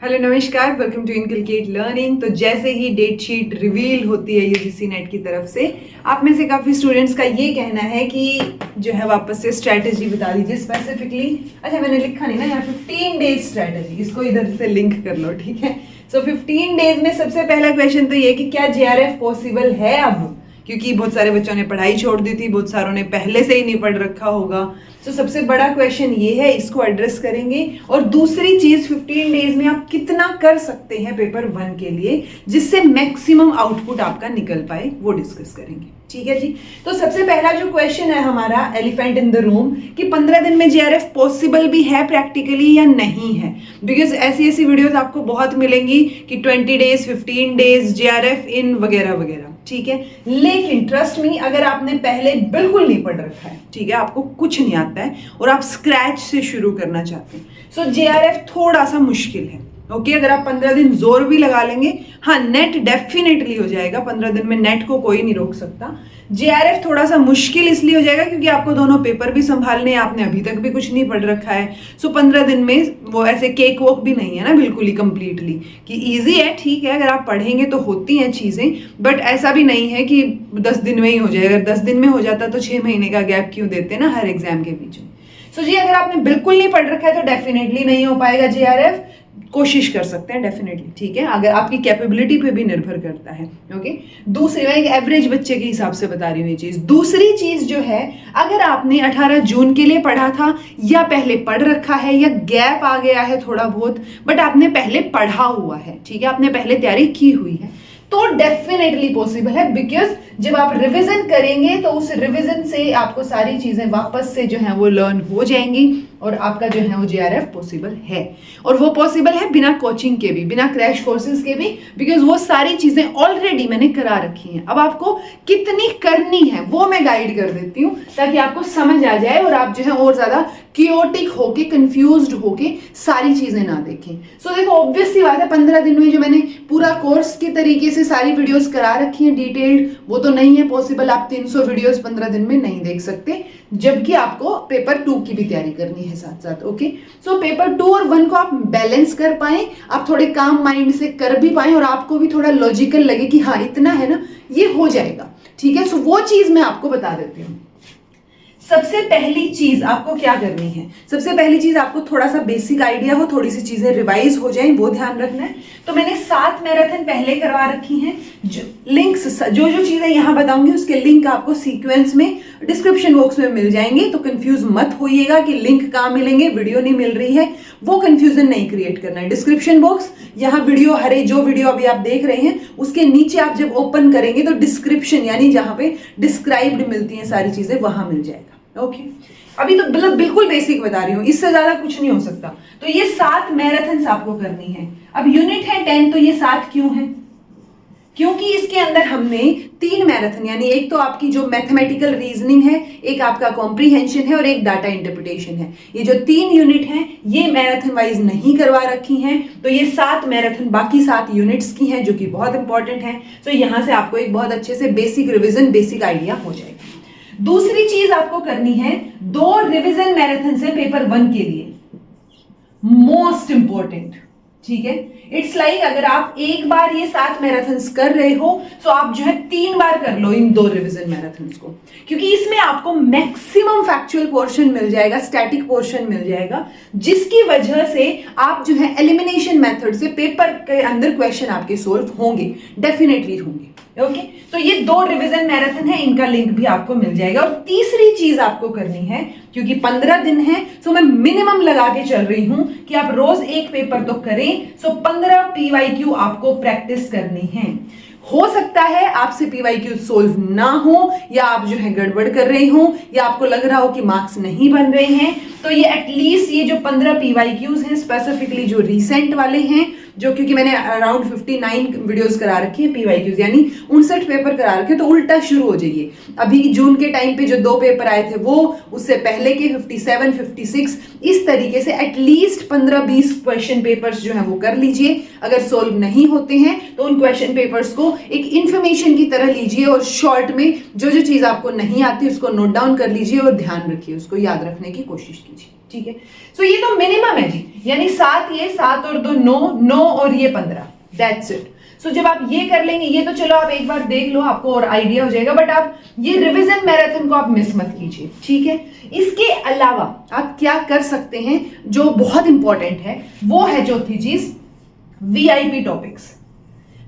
Hello नमस्कार, welcome to inculcate learning. तो जैसे ही डेट शीट रिवील होती है यूजीसी नेट की तरफ से, आप में से काफ़ी स्टूडेंट्स का ये कहना है कि जो है वापस से स्ट्रैटेजी बता दीजिए स्पेसिफिकली। अच्छा, मैंने लिखा नहीं ना यहाँ 15 डेज स्ट्रैटेजी, इसको इधर से लिंक कर लो, ठीक है। सो 15 डेज में सबसे पहला क्वेश्चन तो ये कि क्या जेआरएफ पॉसिबल है अब, क्योंकि बहुत सारे बच्चों ने पढ़ाई छोड़ दी थी, बहुत सारों ने पहले से ही नहीं पढ़ रखा होगा। तो सबसे बड़ा क्वेश्चन ये है, इसको एड्रेस करेंगे। और दूसरी चीज 15 डेज में आप कितना कर सकते हैं पेपर 1 के लिए जिससे मैक्सिमम आउटपुट आपका निकल पाए, वो डिस्कस करेंगे, ठीक है जी। तो सबसे पहला जो क्वेश्चन है हमारा एलिफेंट इन द रूम कि 15 दिन में जेआरएफ पॉसिबल भी है प्रैक्टिकली या नहीं है। बिकॉज ऐसी वीडियोस आपको बहुत मिलेंगी कि 20 डेज 15 डेज जेआरएफ इन वगैरह वगैरह, ठीक है। लेकिन ट्रस्ट मी, अगर आपने पहले बिल्कुल नहीं पढ़ रखा है, ठीक है, आपको कुछ नहीं आता है और आप स्क्रैच से शुरू करना चाहते हैं, सो जेआरएफ थोड़ा सा मुश्किल है। ओके, अगर आप 15 दिन जोर भी लगा लेंगे, हाँ नेट डेफिनेटली हो जाएगा, 15 दिन में नेट को कोई नहीं रोक सकता। जेआरएफ थोड़ा सा मुश्किल इसलिए हो जाएगा क्योंकि आपको दोनों पेपर भी संभालने हैं, आपने अभी तक भी कुछ नहीं पढ़ रखा है। सो 15 दिन में वो ऐसे केक वॉक भी नहीं है ना, बिल्कुल ही कंप्लीटली कि इजी है, ठीक है, अगर आप पढ़ेंगे तो होती हैं चीज़ें, बट ऐसा भी नहीं है कि 10 दिन में ही हो जाएगा। अगर 10 दिन में हो जाता तो 6 महीने का गैप क्यों देते ना हर एग्जाम के बीच में। सो जी, अगर आपने बिल्कुल नहीं पढ़ रखा है तो डेफिनेटली नहीं हो पाएगा जेआरएफ। कोशिश कर सकते हैं डेफिनेटली, ठीक है, अगर आपकी कैपेबिलिटी पे भी निर्भर करता है। ओके, दूसरी, मैं एक एवरेज बच्चे के हिसाब से बता रही हूँ ये चीज। दूसरी चीज जो है, अगर आपने 18 जून के लिए पढ़ा था या पहले पढ़ रखा है या गैप आ गया है थोड़ा बहुत, बट आपने पहले पढ़ा हुआ है, ठीक है, आपने पहले तैयारी की हुई है, तो डेफिनेटली पॉसिबल है। बिकॉज जब आप रिवीजन करेंगे तो उस रिवीजन से आपको सारी चीजें वापस से जो है वो लर्न हो जाएंगी और आपका जो है वो जेआरएफ पॉसिबल है। और वो पॉसिबल है बिना कोचिंग के भी, बिना क्रैश कोर्सेज के भी, बिकॉज वो सारी चीजें ऑलरेडी मैंने करा रखी हैं। अब आपको कितनी करनी है वो मैं गाइड कर देती हूँ ताकि आपको समझ आ जाए और आप जो है और ज्यादा कियोटिक होके, कंफ्यूज्ड होके सारी चीजें ना देखें। सो देखो, ऑब्वियस सी बात है, 15 दिन में जो मैंने पूरा कोर्स के तरीके से सारी वीडियोस करा रखी हैं डिटेल्ड, वो तो नहीं है पॉसिबल। आप 300 वीडियोस 15 दिन में नहीं देख सकते, जबकि आपको पेपर 2 की भी तैयारी करनी है साथ साथ। ओके, सो पेपर 2 और 1 को आप बैलेंस कर पाए, आप थोड़े काम माइंड से कर भी पाए और आपको भी थोड़ा लॉजिकल लगे कि हाँ इतना है ना, ये हो जाएगा, ठीक है। सो वो चीज मैं आपको बता देती हूँ। सबसे पहली चीज आपको क्या करनी है, सबसे पहली चीज आपको थोड़ा सा बेसिक आइडिया हो, थोड़ी सी चीजें रिवाइज हो जाएं, वो ध्यान रखना है। तो मैंने 7 मैराथन पहले करवा रखी हैं। जो लिंक्स, जो चीजें यहां बताऊंगी उसके लिंक आपको सीक्वेंस में डिस्क्रिप्शन बॉक्स में मिल जाएंगे, तो कंफ्यूज मत होइएगा कि लिंक कहां मिलेंगे, वीडियो नहीं मिल रही है, वो कंफ्यूजन नहीं क्रिएट करना है। डिस्क्रिप्शन बॉक्स, यहाँ वीडियो, हरे जो वीडियो अभी आप देख रहे हैं उसके नीचे आप जब ओपन करेंगे तो डिस्क्रिप्शन यानी जहां पे डिस्क्राइब्ड मिलती हैं सारी चीजें, वहां मिल जाएगा। ओके, अभी तो मतलब बिल्कुल बेसिक बता रही हूँ, इससे ज्यादा कुछ नहीं हो सकता। तो ये 7 मैराथन्स आपको करनी है। अब यूनिट है 10, तो ये 7 क्यों है? क्योंकि इसके अंदर हमने 3 मैराथन, यानी एक तो आपकी जो मैथमेटिकल रीजनिंग है, एक आपका कॉम्प्रीहेंशन है और एक डाटा इंटरप्रिटेशन है। ये जो 3 यूनिट हैं ये मैराथन वाइज नहीं करवा रखी हैं, तो ये 7 मैराथन बाकी 7 यूनिट्स की हैं जो कि बहुत इंपॉर्टेंट है। तो यहां से आपको एक बहुत अच्छे से बेसिक रिविजन, बेसिक आइडिया हो जाएगा। दूसरी चीज आपको करनी है, 2 रिवीजन मैराथन से पेपर 1 के लिए, मोस्ट इंपॉर्टेंट, ठीक है। इट्स लाइक अगर आप एक बार ये 7 मैराथन्स कर रहे हो तो आप जो है 3 बार कर लो इन 2 रिवीजन मैराथन्स को, क्योंकि इसमें आपको मैक्सिमम फैक्चुअल पोर्शन मिल जाएगा, स्टैटिक पोर्शन मिल जाएगा, जिसकी वजह से आप जो है एलिमिनेशन मेथड से पेपर के अंदर क्वेश्चन आपके सोल्व होंगे, डेफिनेटली होंगे। ओके, तो ये 2 रिवीजन मैराथन है, इनका लिंक भी आपको मिल जाएगा। और तीसरी चीज आपको करनी है, क्योंकि 15 दिन है, सो मैं मिनिमम लगा के चल रही हूं कि आप रोज एक पेपर तो करें। सो 15 पीवाईक्यू आपको प्रैक्टिस करनी है। हो सकता है आपसे पीवाईक्यू सोल्व ना हो, या आप जो है गड़बड़ कर रहे हो, या आपको लग रहा हो कि मार्क्स नहीं बन रहे हैं, तो ये एटलीस्ट ये जो 15 पीवाईक्यूज हैं, स्पेसिफिकली जो रिसेंट वाले हैं, जो क्योंकि मैंने अराउंड 59 वीडियोस करा रखी है पीवाईक्यूज, यानी 59 पेपर करा रखे, तो उल्टा शुरू हो जाइए। अभी जून के टाइम पे जो 2 पेपर आए थे वो, उससे पहले के 57, 56, इस तरीके से एटलीस्ट 15-20 क्वेश्चन पेपर्स जो है वो कर लीजिए। अगर सोल्व नहीं होते हैं तो उन क्वेश्चन पेपर्स को एक इंफॉर्मेशन की तरह लीजिए और शॉर्ट में जो चीज आपको नहीं आती उसको नोट डाउन कर लीजिए और ध्यान रखिए, उसको याद रखने की कोशिश कीजिए। ठीक है। सो ये तो मिनिमम है जी, यानी 7 ये 7 और 2 9, 9 और ये 15, दैट्स इट। सो जब आप ये कर लेंगे, ये तो चलो आप एक बार देख लो, आपको और आइडिया हो जाएगा, बट आप ये रिवीजन मैराथन को आप मिस मत कीजिए, ठीक है। इसके अलावा आप क्या कर सकते हैं जो बहुत इंपॉर्टेंट है, वो है चौथी चीज वीआईपी टॉपिक्स।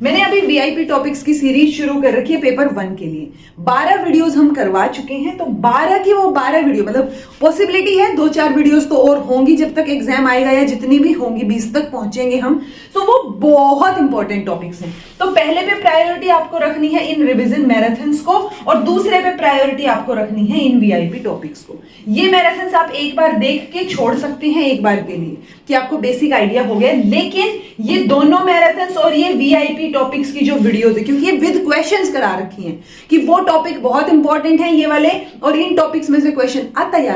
मैंने अभी वीआईपी टॉपिक्स की सीरीज शुरू कर रखी है पेपर 1 के लिए। 12 वीडियोस हम करवा चुके हैं, तो 12 की वो 12 वीडियो, मतलब पॉसिबिलिटी है 2-4 वीडियोस तो और होंगी जब तक एग्जाम आएगा, या जितनी भी होंगी 20 तक पहुंचेंगे हम। तो वो बहुत इंपॉर्टेंट टॉपिक्स हैं। तो पहले पे प्रायोरिटी आपको रखनी है इन रिविजन मैराथन्स को, और दूसरे पे प्रायोरिटी आपको रखनी है इन वीआईपी टॉपिक्स को। ये मैराथन्स आप एक बार देख के छोड़ सकते हैं एक बार के लिए, कि आपको बेसिक आइडिया हो गया, लेकिन ये दोनों मैराथन्स और ये वीआईपी टॉपिक्स की जो वीडियोस है, क्योंकि ये विद क्वेश्चंस करा रखी हैं कि वो टॉपिक बहुत इंपॉर्टेंट है ये वाले, और इन टॉपिक्स में से क्वेश्चन आता ही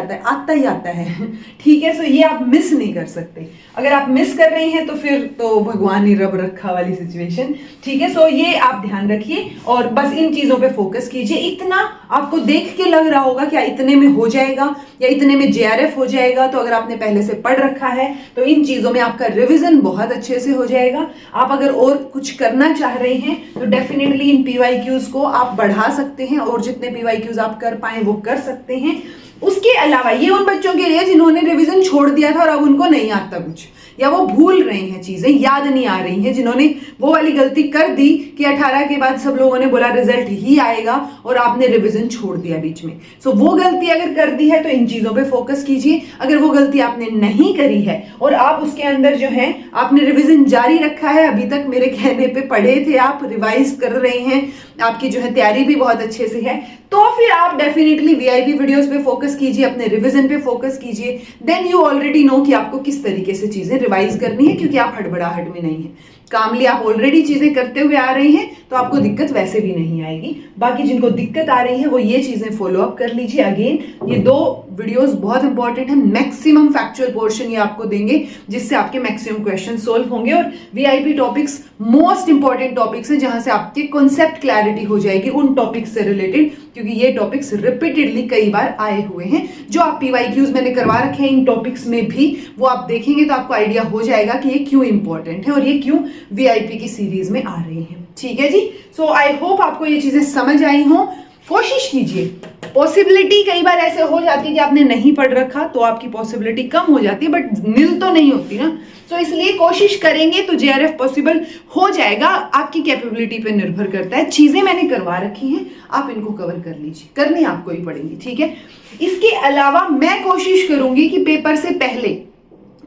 आता है ठीक है। सो ये आप मिस नहीं कर सकते। अगर आप मिस कर रहे हैं तो फिर तो भगवान ही रब रखा वाली सिचुएशन, ठीक है। सो ये आप ध्यान रखिए और बस इन चीजों पे फोकस कीजिए। इतना आपको देख के लग रहा होगा क्या इतने में हो जाएगा या इतने में जेआरएफ हो जाएगा, तो अगर आपने पहले से पढ़ रखा है तो इन चीजों में आपका रिवीजन बहुत अच्छे से हो जाएगा। आप अगर और कुछ करना चाह रहे हैं तो डेफिनेटली इन पीवाईक्यूज को आप बढ़ा सकते हैं, और जितने पीवाईक्यूज आप कर पाए वो कर सकते हैं। उसके अलावा ये उन बच्चों के लिए जिन्होंने रिवीजन छोड़ दिया था और अब उनको नहीं आता कुछ, या वो भूल रहे हैं, चीजें याद नहीं आ रही हैं, जिन्होंने वो वाली गलती कर दी कि 18 के बाद सब लोगों ने बोला रिजल्ट ही आएगा और आपने रिवीजन छोड़ दिया बीच में। सो वो गलती अगर कर दी है तो इन चीजों पे फोकस कीजिए। अगर वो गलती आपने नहीं करी है और आप उसके अंदर जो है आपने रिवीजन जारी रखा है, अभी तक मेरे कहने पे पढ़े थे, आप रिवाइज कर रहे हैं, आपकी जो है तैयारी भी बहुत अच्छे से है, तो फिर आप डेफिनेटली वीआईपी वीडियोस पे फोकस कीजिए, अपने रिवीजन पे फोकस कीजिए। देन यू ऑलरेडी नो कि आपको किस तरीके से चीजें रिवाइज करनी है, क्योंकि आप हड़बड़ाहट में नहीं है, कामली आप ऑलरेडी चीजें करते हुए आ रहे हैं, तो आपको दिक्कत वैसे भी नहीं आएगी। बाकी जिनको दिक्कत आ रही है वो ये चीजें फॉलो अप कर लीजिए। अगेन ये 2 वीडियोस बहुत इंपॉर्टेंट है, मैक्सिमम फैक्चुअल पोर्शन ये आपको देंगे जिससे आपके मैक्सिमम क्वेश्चन सोल्व होंगे, और VIP topics most important topics हैं जहां से आपके कॉन्सेप्ट क्लैरिटी हो जाएगी उन टॉपिक्स से रिलेटेड, क्योंकि ये टॉपिक्स रिपीटेडली कई बार आए हुए हैं। जो आप पीवाईक्यूज मैंने करवा रखे हैं इन टॉपिक्स में भी, वो आप देखेंगे तो आपको आइडिया हो जाएगा कि ये क्यों इंपॉर्टेंट है और ये क्यों वीआईपी की सीरीज में आ रही है, ठीक है जी। सो आई होप आपको ये चीजें समझ आई हो। कोशिश कीजिए, पॉसिबिलिटी कई बार ऐसे हो जाती है कि आपने नहीं पढ़ रखा तो आपकी पॉसिबिलिटी कम हो जाती है, बट नील तो नहीं होती ना। तो इसलिए कोशिश करेंगे तो जेआरएफ पॉसिबल हो जाएगा, आपकी कैपेबिलिटी पे निर्भर करता है। चीजें मैंने करवा रखी हैं, आप इनको कवर कर लीजिए, करनी आपको ही पड़ेंगी, ठीक है। इसके अलावा मैं कोशिश करूंगी कि पेपर से पहले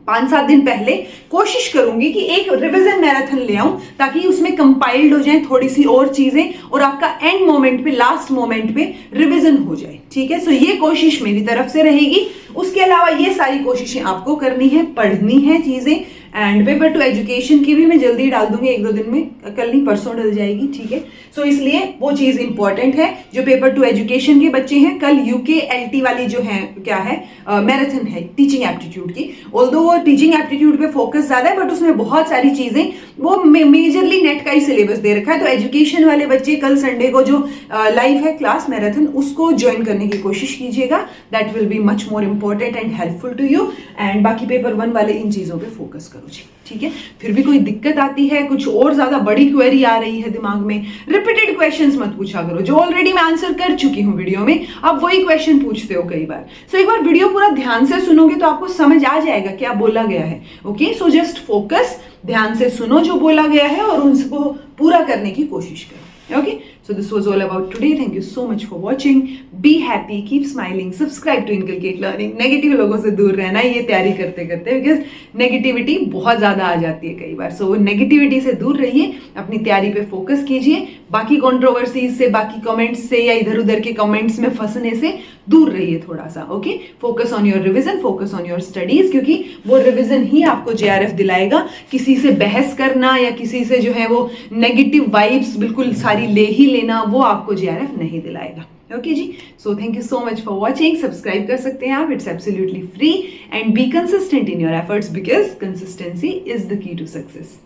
5-7 दिन पहले कोशिश करूंगी कि एक रिवीजन मैराथन ले आऊं, ताकि उसमें कंपाइल्ड हो जाए थोड़ी सी और चीजें, और आपका एंड मोमेंट पे, लास्ट मोमेंट पे रिवीजन हो जाए, ठीक है। सो ये कोशिश मेरी तरफ से रहेगी। उसके अलावा ये सारी कोशिशें आपको करनी है, पढ़नी है चीजें, एंड पेपर टू एजुकेशन की भी मैं जल्दी डाल दूंगी, 1-2 दिन में, कल नहीं परसों डल जाएगी, ठीक है। सो इसलिए वो चीज इंपॉर्टेंट है। जो पेपर टू एजुकेशन के बच्चे हैं, कल यूके-एलटी वाली जो है क्या है मैराथन है टीचिंग एप्टीट्यूड की, ऑल्दो वो टीचिंग एप्टीट्यूड पे फोकस ज्यादा है, बट उसमें बहुत सारी चीजें वो मेजरली नेट का ही सिलेबस दे रखा है। तो एजुकेशन वाले बच्चे कल संडे को जो लाइव है क्लास मैराथन, उसको ज्वाइन करने की कोशिश कीजिएगा, that will be much more important and helpful to you. And बाकी पेपर 1 वाले इन चीजों पे फोकस करो जी, ठीक है। फिर भी कोई दिक्कत आती है, कुछ और ज्यादा बड़ी क्वेरी आ रही है दिमाग में, रिपीटेड क्वेश्चंस मत पूछा करो, जो ऑलरेडी मैं आंसर कर चुकी हूँ वीडियो में, आप वही क्वेश्चन पूछते हो कई बार। सो एक बार वीडियो पूरा ध्यान से सुनोगे तो आपको समझ आ जाएगा क्या बोला गया है, ओके। सो जस्ट फोकस, ध्यान से सुनो जो बोला गया है और उसको पूरा करने की कोशिश करो, okay. So this was all about today. Thank you so much for watching. Be happy, keep smiling, subscribe to Inculcate Learning. Negative लोगों से दूर रहना ये तैयारी करते करते, बिकॉज नेगेटिविटी बहुत ज्यादा आ जाती है कई बार। सो वो नेगेटिविटी से दूर रहिए, अपनी तैयारी पे फोकस कीजिए, बाकी कंट्रोवर्सीज से, बाकी कमेंट्स से या इधर उधर के कमेंट्स में फंसने से दूर रहिए थोड़ा सा, okay. Focus on your revision, focus on your studies, क्योंकि वो रिविजन ही आपको जेआरएफ दिलाएगा। किसी से बहस करना या किसी से जो है वो नेगेटिव वाइब्स बिल्कुल सारी ले ही लेना, वो आपको जेआरएफ नहीं दिलाएगा, ओके जी। So thank you so much for watching. Subscribe कर सकते हैं आप, it's absolutely free, and be consistent in your efforts, because consistency is the key to success.